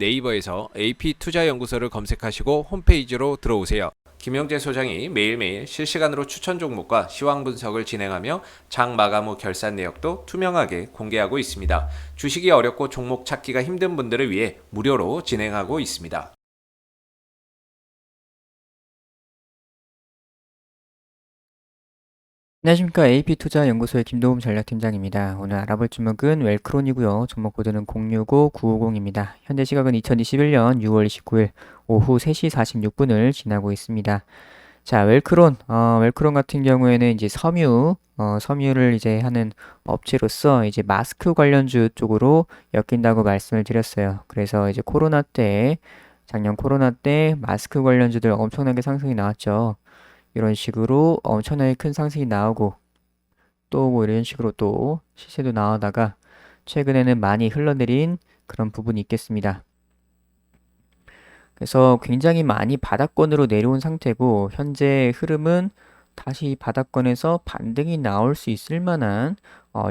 네이버에서 AP투자연구소를 검색하시고 홈페이지로 들어오세요. 김영재 소장이 매일매일 실시간으로 추천 종목과 시황 분석을 진행하며 장 마감 후 결산 내역도 투명하게 공개하고 있습니다. 주식이 어렵고 종목 찾기가 힘든 분들을 위해 무료로 진행하고 있습니다. 안녕하십니까. AP투자연구소의 김도움 전략팀장입니다. 오늘 알아볼 종목은 웰크론이고요. 종목 코드는 065950입니다. 현재 시각은 2021년 6월 29일 오후 3시 46분을 지나고 있습니다. 자, 웰크론 같은 경우에는 이제 섬유를 이제 하는 업체로서 이제 마스크 관련주 쪽으로 엮인다고 말씀을 드렸어요. 그래서 이제 작년 코로나 때 마스크 관련주들 엄청나게 상승이 나왔죠. 이런 식으로 엄청나게 큰 상승이 나오고 또 뭐 이런 식으로 또 시세도 나오다가 최근에는 많이 흘러내린 그런 부분이 있겠습니다. 그래서 굉장히 많이 바닥권으로 내려온 상태고 현재 흐름은 다시 바닥권에서 반등이 나올 수 있을 만한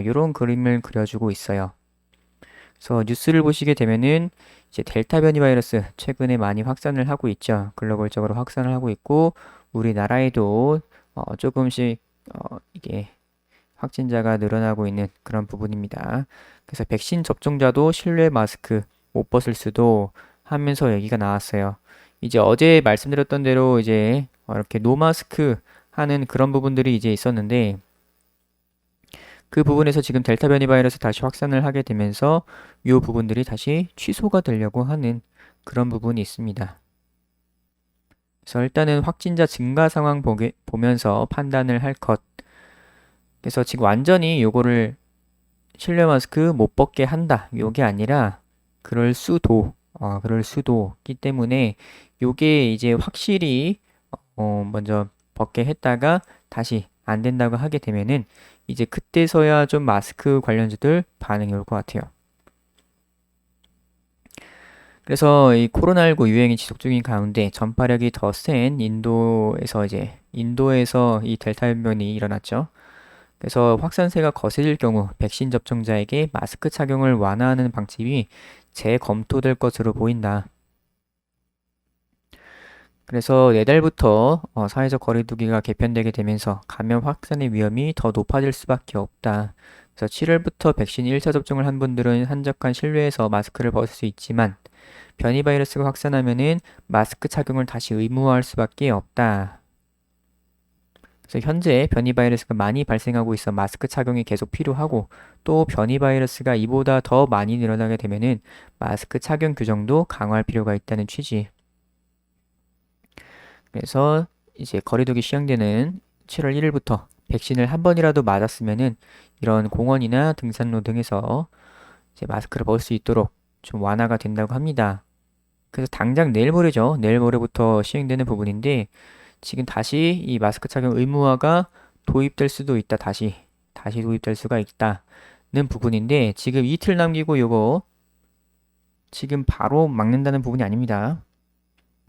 이런 그림을 그려주고 있어요. 그래서 뉴스를 보시게 되면은 이제 델타 변이 바이러스 최근에 많이 확산을 하고 있죠. 글로벌적으로 확산을 하고 있고 우리나라에도 조금씩 이게 확진자가 늘어나고 있는 그런 부분입니다. 그래서 백신 접종자도 실내 마스크 못 벗을 수도 하면서 얘기가 나왔어요. 이제 어제 말씀드렸던 대로 이제 이렇게 노마스크 하는 그런 부분들이 이제 있었는데 그 부분에서 지금 델타 변이 바이러스 다시 확산을 하게 되면서 이 부분들이 다시 취소가 되려고 하는 그런 부분이 있습니다. 그래서 일단은 확진자 증가 상황 보면서 판단을 할 것. 그래서 지금 완전히 요거를 실내 마스크 못 벗게 한다. 요게 아니라 그럴 수도기 때문에 요게 이제 확실히 먼저 벗게 했다가 다시 안 된다고 하게 되면은 이제 그때서야 좀 마스크 관련주들 반응이 올 것 같아요. 그래서 이 코로나19 유행이 지속 중인 가운데 전파력이 더 센 인도에서 이 델타 변이 일어났죠. 그래서 확산세가 거세질 경우 백신 접종자에게 마스크 착용을 완화하는 방침이 재검토될 것으로 보인다. 그래서 내달부터 사회적 거리두기가 개편되게 되면서 감염 확산의 위험이 더 높아질 수밖에 없다. 그래서 7월부터 백신 1차 접종을 한 분들은 한적한 실내에서 마스크를 벗을 수 있지만 변이 바이러스가 확산하면은 마스크 착용을 다시 의무화할 수밖에 없다. 그래서 현재 변이 바이러스가 많이 발생하고 있어 마스크 착용이 계속 필요하고 또 변이 바이러스가 이보다 더 많이 늘어나게 되면은 마스크 착용 규정도 강화할 필요가 있다는 취지. 그래서 이제 거리두기 시행되는 7월 1일부터 백신을 한 번이라도 맞았으면은 이런 공원이나 등산로 등에서 이제 마스크를 벗을 수 있도록 좀 완화가 된다고 합니다. 그래서 당장 내일 모레죠. 내일 모레부터 시행되는 부분인데 지금 다시 이 마스크 착용 의무화가 도입될 수도 있다. 다시 도입될 수가 있다는 부분인데 지금 이틀 남기고 요거 지금 바로 막는다는 부분이 아닙니다.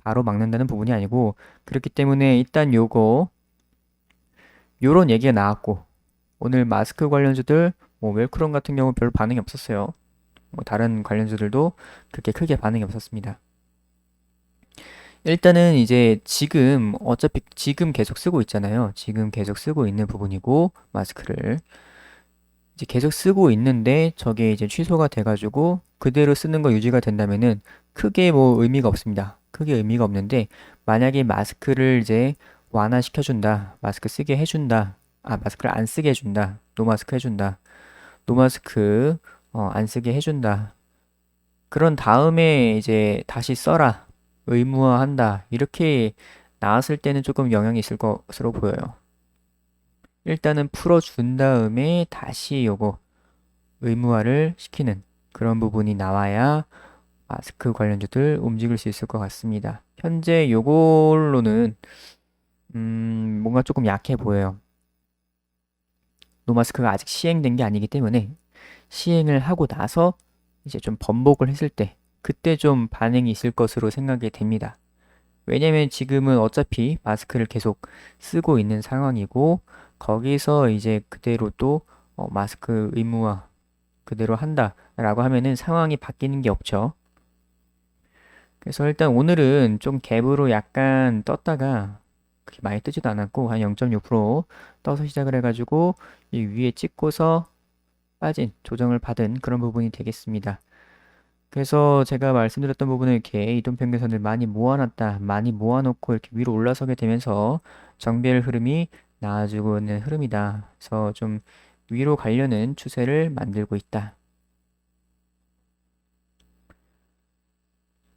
바로 막는다는 부분이 아니고 그렇기 때문에 일단 요런 얘기가 나왔고 오늘 마스크 관련주들 뭐 웰크론 같은 경우 별 반응이 없었어요. 뭐 다른 관련주들도 그렇게 크게 반응이 없었습니다. 일단은 이제 어차피 지금 계속 쓰고 있잖아요. 지금 계속 쓰고 있는 부분이고 마스크를 이제 계속 쓰고 있는데 저게 이제 취소가 돼가지고 그대로 쓰는 거 유지가 된다면은 크게 뭐 의미가 없습니다. 크게 의미가 없는데 만약에 마스크를 이제 완화시켜준다. 마스크 쓰게 해준다. 마스크를 안 쓰게 해준다. 노마스크 해준다. 노마스크 안 쓰게 해준다. 그런 다음에 이제 다시 써라. 의무화한다. 이렇게 나왔을 때는 조금 영향이 있을 것으로 보여요. 일단은 풀어준 다음에 다시 요거 의무화를 시키는 그런 부분이 나와야 마스크 관련주들 움직일 수 있을 것 같습니다. 현재 요걸로는 뭔가 조금 약해 보여요. 노마스크가 아직 시행된 게 아니기 때문에 시행을 하고 나서 이제 좀 번복을 했을 때 그때 좀 반응이 있을 것으로 생각이 됩니다. 왜냐면 지금은 어차피 마스크를 계속 쓰고 있는 상황이고 거기서 이제 그대로 또 마스크 의무화 그대로 한다라고 하면은 상황이 바뀌는 게 없죠. 그래서 일단 오늘은 좀 갭으로 약간 떴다가 그렇게 많이 뜨지도 않았고 한 0.6% 떠서 시작을 해가지고 이 위에 찍고서 빠진 조정을 받은 그런 부분이 되겠습니다. 그래서 제가 말씀드렸던 부분을 이렇게 이동평균선을 많이 모아놨다, 많이 모아놓고 이렇게 위로 올라서게 되면서 정배열 흐름이 나아지고 있는 흐름이다. 그래서 좀 위로 가려는 추세를 만들고 있다.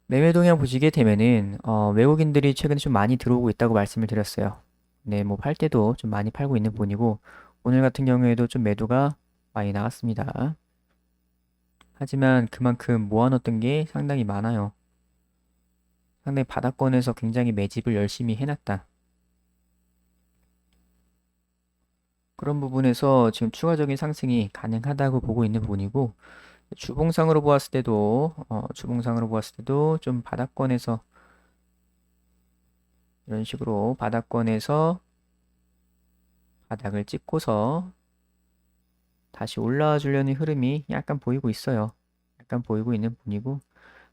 매매 동향 보시게 되면은 외국인들이 최근에 좀 많이 들어오고 있다고 말씀을 드렸어요. 네, 뭐 팔 때도 좀 많이 팔고 있는 분이고 오늘 같은 경우에도 좀 매도가 많이 나왔습니다. 하지만 그만큼 모아놓던 게 상당히 많아요. 상당히 바닥권에서 굉장히 매집을 열심히 해놨다. 그런 부분에서 지금 추가적인 상승이 가능하다고 보고 있는 부분이고 주봉상으로 보았을 때도 좀 바닥권에서 이런 식으로 바닥권에서 바닥을 찍고서 다시 올라와 주려는 흐름이 약간 보이고 있어요. 약간 보이고 있는 부분이고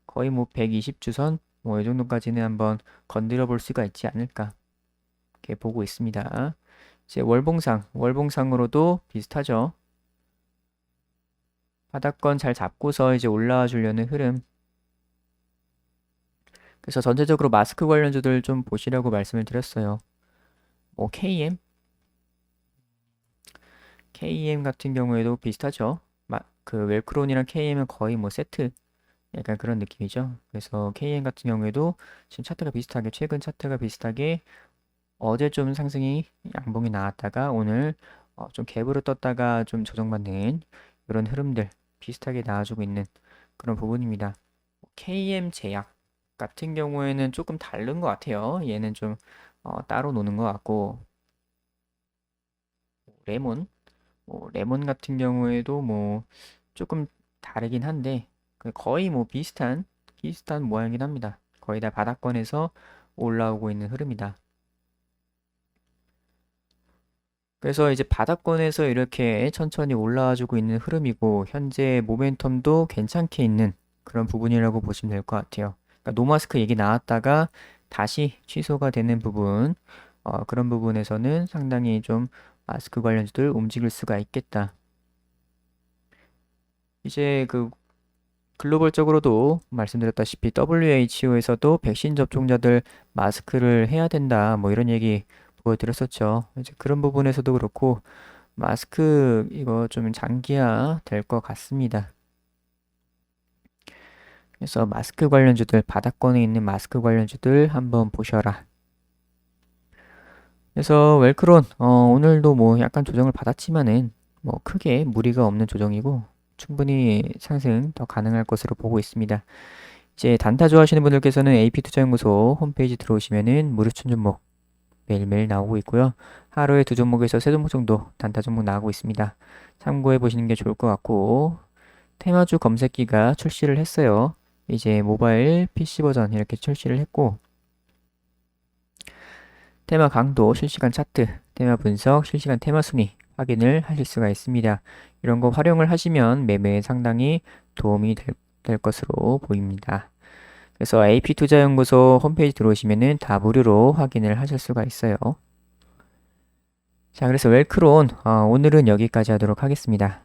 거의 뭐 120주선 뭐 이 정도까지는 한번 건드려 볼 수가 있지 않을까 이렇게 보고 있습니다. 이제 월봉상으로도 비슷하죠. 바닥권 잘 잡고서 이제 올라와 주려는 흐름. 그래서 전체적으로 마스크 관련주들 좀 보시라고 말씀을 드렸어요. 뭐 KM 같은 경우에도 비슷하죠. 그 웰크론이랑 KM은 거의 뭐 세트 약간 그런 느낌이죠. 그래서 KM 같은 경우에도 지금 차트가 비슷하게 최근 차트가 비슷하게 어제 좀 상승이 양봉이 나왔다가 오늘 좀 갭으로 떴다가 좀 조정받는 이런 흐름들 비슷하게 나와주고 있는 그런 부분입니다. KM 제약 같은 경우에는 조금 다른 것 같아요. 얘는 좀 따로 노는 것 같고 레몬 레몬 같은 경우에도 뭐 조금 다르긴 한데 거의 뭐 비슷한 모양이긴 합니다. 거의 다 바닥권에서 올라오고 있는 흐름이다. 그래서 이제 바닥권에서 이렇게 천천히 올라와주고 있는 흐름이고 현재 모멘텀도 괜찮게 있는 그런 부분이라고 보시면 될 것 같아요. 그러니까 노마스크 얘기 나왔다가 다시 취소가 되는 부분 그런 부분에서는 상당히 좀 마스크 관련주들 움직일 수가 있겠다. 이제 그 글로벌적으로도 말씀드렸다시피 WHO에서도 백신 접종자들 마스크를 해야 된다. 뭐 이런 얘기 보여드렸었죠. 이제 그런 부분에서도 그렇고 마스크 이거 좀 장기화 될 것 같습니다. 그래서 마스크 관련주들 바닥권에 있는 마스크 관련주들 한번 보셔라. 그래서 웰크론 오늘도 뭐 약간 조정을 받았지만은 뭐 크게 무리가 없는 조정이고 충분히 상승 더 가능할 것으로 보고 있습니다. 이제 단타 좋아하시는 분들께서는 AP투자연구소 홈페이지 들어오시면은 무료 추천 종목 매일매일 나오고 있고요. 하루에 2종목에서 3종목 정도 단타 종목 나오고 있습니다. 참고해 보시는 게 좋을 것 같고 테마주 검색기가 출시를 했어요. 이제 모바일 PC 버전 이렇게 출시를 했고 테마 강도, 실시간 차트, 테마 분석, 실시간 테마 순위 확인을 하실 수가 있습니다. 이런 거 활용을 하시면 매매에 상당히 도움이 될 것으로 보입니다. 그래서 AP투자연구소 홈페이지 들어오시면은 다 무료로 확인을 하실 수가 있어요. 자, 그래서 웰크론 오늘은 여기까지 하도록 하겠습니다.